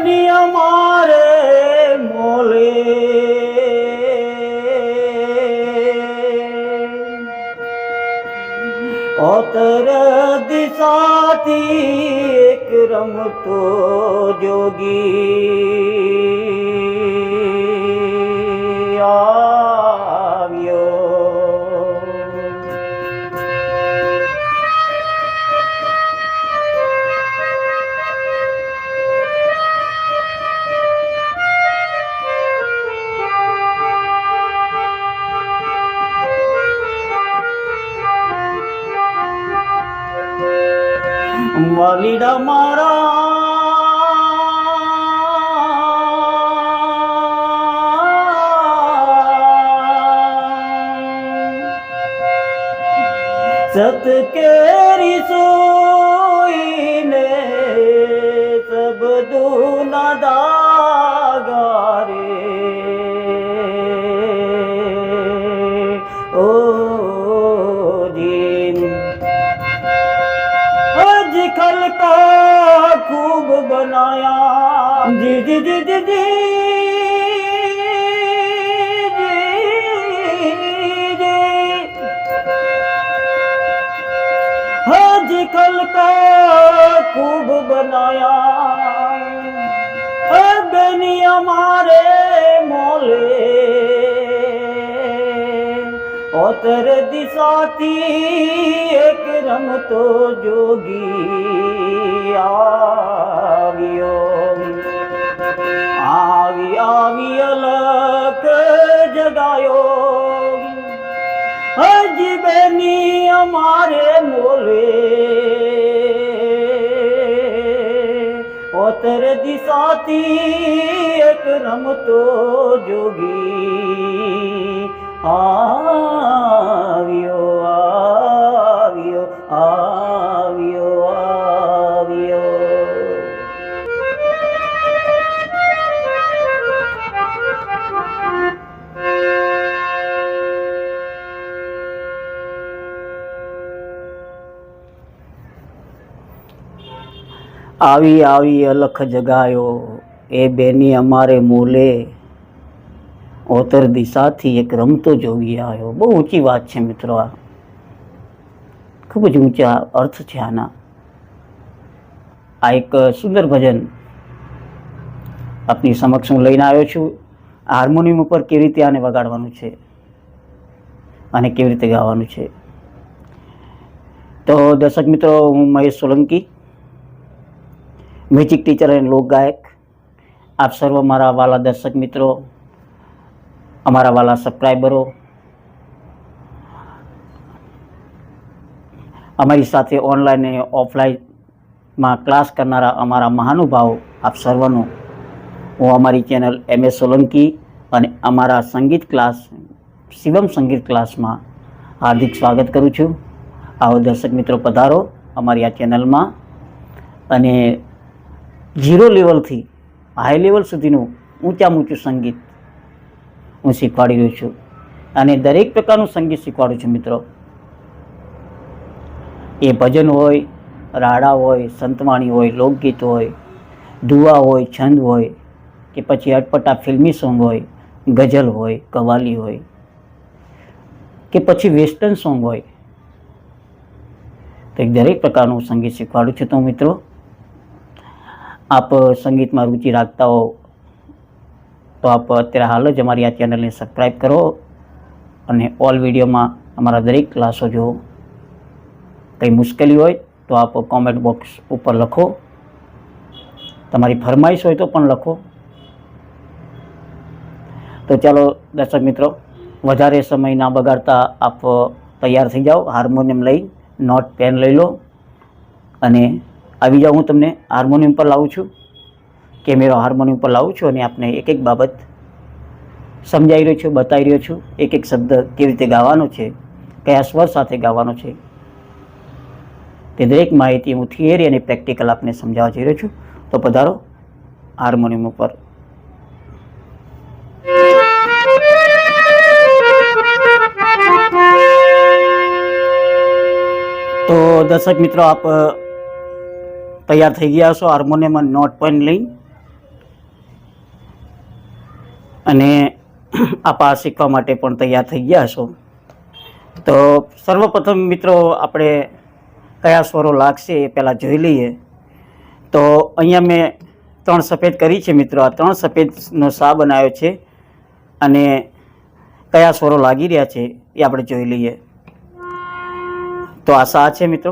બેની અમારે મોલે ઓતર દિશાથી એક રમતો જોગી આવ્યો. વાલીડા મારા સત કેરી સોઈને સબ દુના દાગારે ઓ જીન खल का खूब बनाया जी जी जी जी जी हज खल का खूब बनाया बेनी हमारे मोले ओतर दिशाથી એક રમતો જોગી આવ્યો. આવી આવી અલક જગાયો હજી બેની અમારે મોલે ઓતર દિશાથી એક રમતો જોગી આવ્યો આવ્યો આવ્યો આવ્યો. આવી આવી અલખ જગાયો એ બેની અમારે મોલે ઓતર દિશાથી એક રમતો જોગી આવ્યો. બહુ ઊંચી વાત છે મિત્રો, આ ખૂબ જ ઊંચા અર્થ છે આના. આ એક સુંદર ભજન આપની સમક્ષ હું લઈને આવ્યો છું. હાર્મોનિયમ ઉપર કેવી રીતે આને વગાડવાનું છે અને કેવી રીતે ગાવાનું છે. તો દર્શક મિત્રો, હું મહેશ સોલંકી, મ્યુઝિક ટીચર અને લોક ગાયક. આપ સર્વ મારા વાલા દર્શક મિત્રો, અમારા વાલા સબસ્ક્રાઈબરો, અમારી સાથે ઓનલાઈન અને ઓફલાઈનમાં ક્લાસ કરનારા અમારા મહાનુભાવો, આપ સર્વનો હું અમારી ચેનલ MS સોલંકી અને અમારા સંગીત ક્લાસ શિવમ સંગીત ક્લાસમાં હાર્દિક સ્વાગત કરું છું. આવો દર્શક મિત્રો, પધારો અમારી આ ચેનલમાં અને 0 લેવલથી હાઈ લેવલ સુધીનું ઊંચામાં ઊંચું સંગીત હું શીખવાડી રહ્યો છું અને દરેક પ્રકારનું સંગીત શીખવાડું છું મિત્રો. એ ભજન હોય, રાડા હોય, સંતવાણી હોય, લોકગીત હોય, દુઆ હોય, છંદ હોય કે પછી અટપટા ફિલ્મી સોંગ હોય, ગઝલ હોય, કવાલી હોય કે પછી વેસ્ટર્ન સોંગ હોય, તો દરેક પ્રકારનું સંગીત શીખવાડું છું. તો મિત્રો, આપ સંગીતમાં રુચિ રાખતા હો તો આપ અત્યારે હાલ જ અમારી આ ચેનલને સબસ્ક્રાઈબ કરો અને ઓલ વિડીયોમાં અમારા દરેક ક્લાસો જુઓ. કંઈ મુશ્કેલી હોય તો આપ કોમેન્ટ બોક્સ ઉપર લખો, તમારી ફરમાઈશ હોય તો પણ લખો. તો ચાલો દર્શક મિત્રો, વધારે સમય ના બગાડતા આપ તૈયાર થઈ જાઓ. હાર્મોનિયમ લઈ, નોટ પેન લઈ લો અને આવી જાઓ. હું તમને હાર્મોનિયમ પર લાવું છું, કેમેરો હાર્મોનિયમ પર લાવું છું અને આપને એક એક બાબત સમજાવી રહ્યો છું, બતાવી રહ્યો છું. એક એક શબ્દ કેવી રીતે ગાવાનો છે, કયા સ્વર સાથે ગાવાનો છે, તે દરેક માહિતી હું થિયરી અને પ્રેક્ટિકલ આપને સમજાવવા જઈ રહ્યો છું. તો પધારો હાર્મોનિયમ ઉપર. તો દર્શક મિત્રો, આપ તૈયાર થઈ ગયા છો હાર્મોનિયમમાં નોટ પેન લઈને અને આપ આ શીખવા માટે પણ તૈયાર થઈ ગયા છો. તો સર્વપ્રથમ મિત્રો આપણે કયા સ્વરો લાગશે એ પહેલાં જોઈ લઈએ. તો અહીંયા મેં 3 સફેદ કરી છે મિત્રો. આ 3 સફેદનો સા બનાવ્યો છે અને કયા સ્વરો લાગી રહ્યા છે એ આપણે જોઈ લઈએ. તો આ સા છે મિત્રો.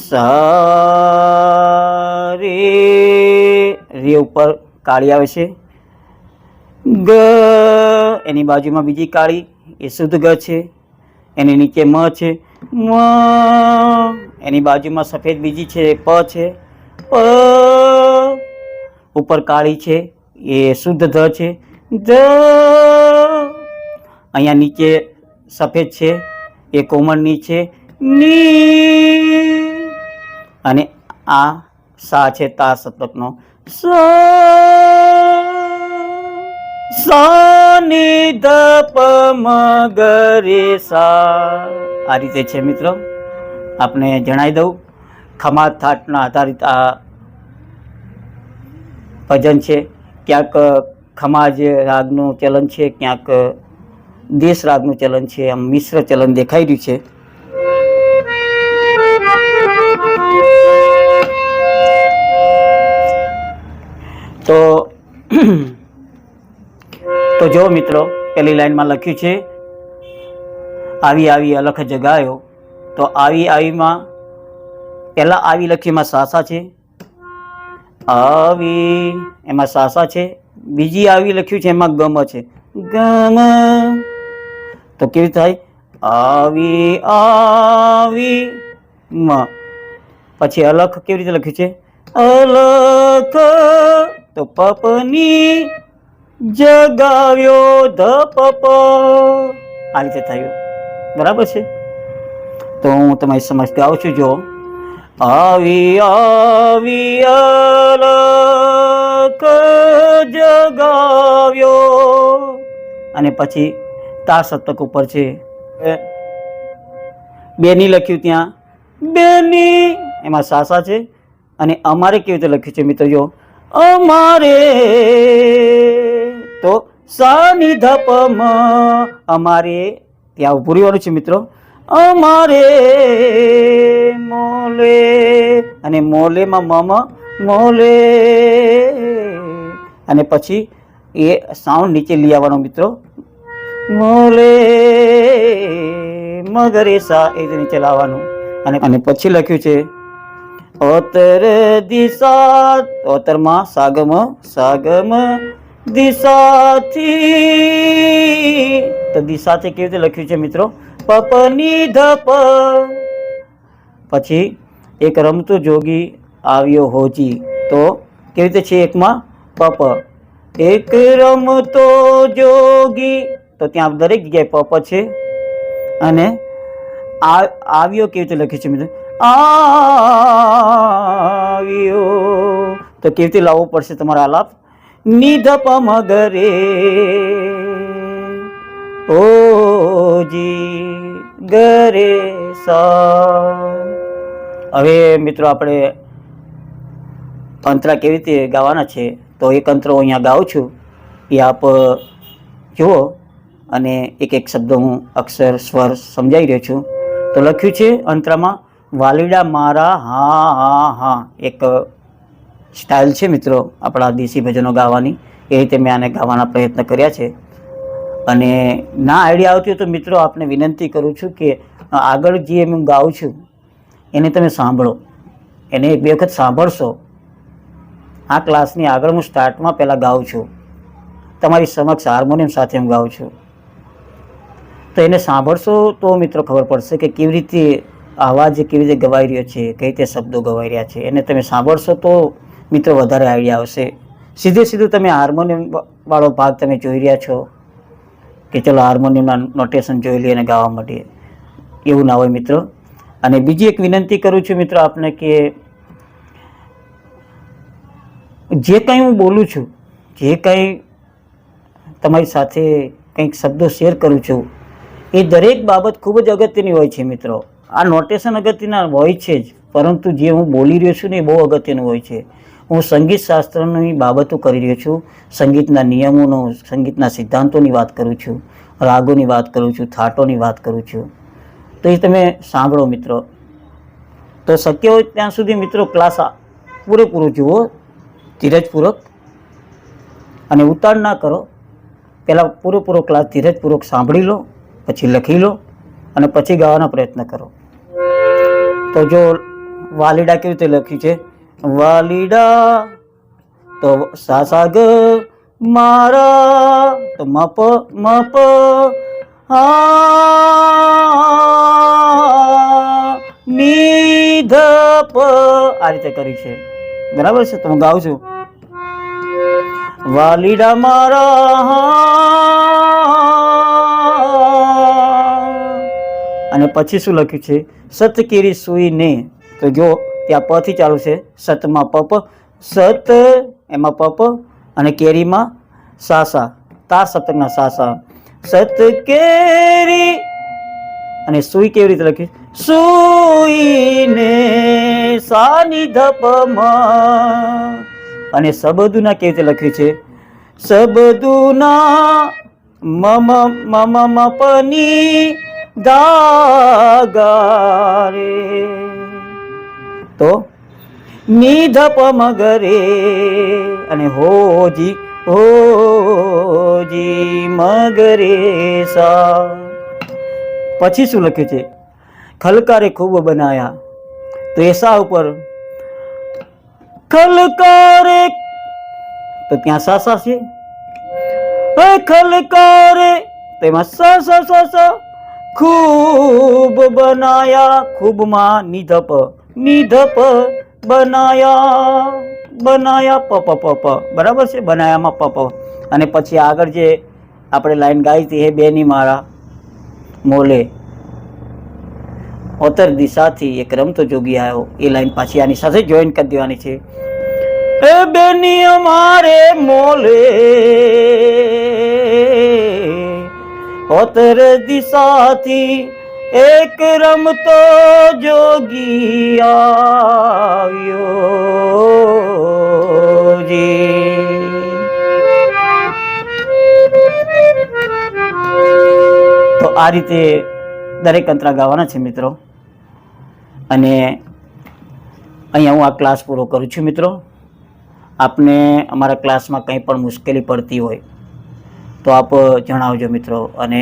સા રે, રે ઉપર કાળી આવે છે. ગ, એની બાજુમાં બીજી કાળી, એ શુદ્ધ ગ છે. એની નીચે મ છે. મ, એની બાજુમાં સફેદ બીજી છે, પ છે. પ, ઉપર કાળી છે, એ શુદ્ધ ધ છે. ધ, અહીંયા નીચે સફેદ છે, એ કોમળની છે. ની, અને આ સા છે તા સપ્તકનો. સા ની ધ પ મ ગ રે સા. આ રીતે છે મિત્રો. આપને જણાવી દઉં, ખમા થાટના આધારિત આ ભજન છે. ક્યાંક ખમાજ રાગનું ચલન છે, ક્યાંક દેશ રાગનું ચલન છે. આમ મિશ્ર ચલન દેખાઈ રહ્યું છે. તો જો મિત્રો, પહેલી લાઈનમાં લખ્યું છે આવી આવી અલખ જગાયો. તો આવી આવીમાં પહેલાં આવી લખ્યું, એમાં સાસા છે. આવી એમાં સાસા છે. બીજી આવી લખ્યું છે એમાં ગમ છે. ગમ, તો કેવી થાય? આવી આવી મ. પછી અલખ કેવી રીતે લખ્યું છે? અલખ, તો પપની જગાવ્યો ધ પપ. આ રીતે થયું. બરાબર છે. તો હું તમારી સમક્ષ ગાઉં છું. જો આવી આવી અલખ જગાવ્યો, અને પછી તા સપ્તક ઉપર છે. બેની લખ્યું ત્યાં બેની, એમાં સાસા છે. અને અમારે કેવી રીતે લખ્યું છે મિત્રો? જો અમારે, તો સા ની ધ પ મ, અમારે ત્યાં ઉભું રહેવાનું છે મિત્રો. અમારે મોલે, અને મોલેમાં મમ, મોલે, અને પછી એ સાઉન્ડ નીચે લઈ આવવાનો મિત્રો. મોલે મગરે સા, એ નીચે લાવવાનું. અને પછી લખ્યું છે ઓતર દિશા, ઓતરમાં સાગમ, સાગમ દિશાથી. તો દિશાથી કેવી રીતે લખ્યું છે મિત્રો? પપની ધ પ. પછી એક રમતો જોગી આવ્યો હોજી. તો કેવી રીતે છે? એકમાં પપ, એક રમતો જોગી. તો ત્યાં દરેક જગ્યાએ પપ છે. અને આવ્યો કેવી રીતે લખ્યું છે મિત્રો? આવ્યો. તો કેવી રીતે લાવવો પડશે તમારા આલાપ? નિધ પ મ ગ રે ઓજી ગ રે સા. હવે મિત્રો આપણે અંતરા કેવી રીતે ગાવાના છે, તો એક અંતરો અહીંયા ગાઉં છું, એ આપ જુઓ. અને એક એક શબ્દ હું અક્ષર સ્વર સમજાવી રહ્યો છું. તો લખ્યું છે અંતરામાં વાલીડા મારા હા હા હા. એક સ્ટાઇલ છે મિત્રો આપણા દેશી ભજનો ગાવાની. એ રીતે મેં આને ગાવાના પ્રયત્ન કર્યા છે. અને ના આઈડિયા આવતી હોય તો મિત્રો આપને વિનંતી કરું છું કે આગળ જે હું ગાઉં છું એને તમે સાંભળો. એને એક બે વખત સાંભળશો. આ ક્લાસની આગળ હું સ્ટાર્ટમાં પહેલાં ગાઉં છું, તમારી સમક્ષ હાર્મોનિયમ સાથે હું ગાઉં છું. તો એને સાંભળશો તો મિત્રો ખબર પડશે કે કેવી રીતે અવાજ કેવી રીતે ગવાઈ રહ્યો છે, કઈ રીતે શબ્દો ગવાઈ રહ્યા છે. એને તમે સાંભળશો તો મિત્રો વધારે આઈડિયા આવશે. સીધું તમે હાર્મોનિયમ વાળો ભાગ તમે જોઈ રહ્યા છો કે ચલો હાર્મોનિયમના નોટેશન જોઈ લઈએ અને ગાવા માંડીએ, એવું ના હોય મિત્રો. અને બીજી એક વિનંતી કરું છું મિત્રો આપને કે જે કંઈ હું બોલું છું, જે કંઈ તમારી સાથે કંઈક શબ્દો શેર કરું છું, એ દરેક બાબત ખૂબ જ અગત્યની હોય છે મિત્રો. આ નોટેશન અગત્યના હોય છે જ, પરંતુ જે હું બોલી રહ્યો છું ને એ બહુ અગત્યનું હોય છે. હું સંગીત શાસ્ત્રની બાબતો કરી રહ્યો છું. સંગીતના નિયમોનો, સંગીતના સિદ્ધાંતોની વાત કરું છું, રાગોની વાત કરું છું, થાટોની વાત કરું છું. તો એ તમે સાંભળો મિત્રો. તો શક્ય હોય ત્યાં સુધી મિત્રો ક્લાસ પૂરેપૂરો જુઓ, ધીરજપૂર્વક, અને ઉતાળ ના કરો. પહેલાં પૂરેપૂરો ક્લાસ ધીરજપૂર્વક સાંભળી લો, પછી લખી લો અને પછી ગાવાનો પ્રયત્ન કરો. તો જો વાલીડા કેવી રીતે લખ્યું છે, વાલીડા તો સા સા ગ, મારા તો મપ મપ, ની ધ પ, આ રીતે કરી છે. બરાબર છે? તો હું ગાઉં છું. વાલીડા મારા, અને પછી શું લખ્યું છે, સત કેરી સુઈ ને. તો જો ત્યાં પ થી ચાલુ છે, સતમાં પપ, સત એમાં પપ, અને કેરીમાં સાસા, તાર સપ્તકના સાસા. સત કેરી, અને સુઈ કેવી રીતે લખ્યું, સુઈને સાની ધપમાં. અને સબદુના કેવી રીતે લખ્યું છે, સબદુના મમ મમ મપની દાગારે. તો નિધપ મગરે, અને હોજી હોજી મગરે સા. પછી શું લખ્યું છે, ખલકારે ખૂબ બનાયા. તો એ સા ઉપર ખલકારે, તો ત્યાં સા છે, ખલકારે, તો એમાં સ ખૂબ બનાયા. ખૂબમાં નિધપ, નિધપ બનાયા, બનાયા પ પ પ પ. બરાબર છે? બનાયામાં પ પ. અને પછી આગળ જે આપણે લાઈન ગાઈ હતી, હે બેની મારા મોલે ઓતર દિશાથી એક રમતો જોગી આવ્યો, એ લાઈન પાછી આની સાથે જોઈન કરી દેવાની છે. હે બેની અમારે મોલે ઓતર દિશાથી એક રમતો જોગી આવ્યો જી. તો આ રીતે દરેક અંતરા ગાવાના છે મિત્રો. અને અહીંયા હું આ ક્લાસ પૂરો કરું છું મિત્રો. આપને અમારા ક્લાસમાં કંઈ પણ મુશ્કેલી પડતી હોય તો આપ જણાવજો મિત્રો. અને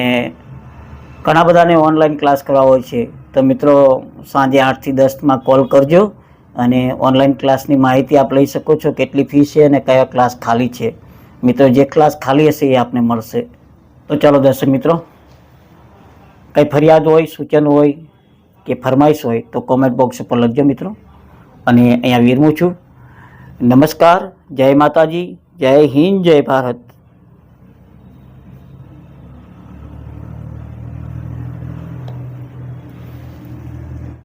ઘણા બધાને ઓનલાઈન ક્લાસ કરવા હોય છે, તો મિત્રો સાંજે 8 થી 10 કોલ કરજો અને ઓનલાઈન ક્લાસની માહિતી આપ લઈ શકો છો, કેટલી ફી છે અને કયા ક્લાસ ખાલી છે. મિત્રો જે ક્લાસ ખાલી હશે એ આપને મળશે. તો ચાલો દર્શક મિત્રો, કંઈ ફરિયાદ હોય, સૂચન હોય કે ફરમાઈશ હોય તો કોમેન્ટ બોક્સ ઉપર લખજો મિત્રો. અને અહીંયા વિરમું છું. નમસ્કાર, જય માતાજી, જય હિન્દ, જય ભારત.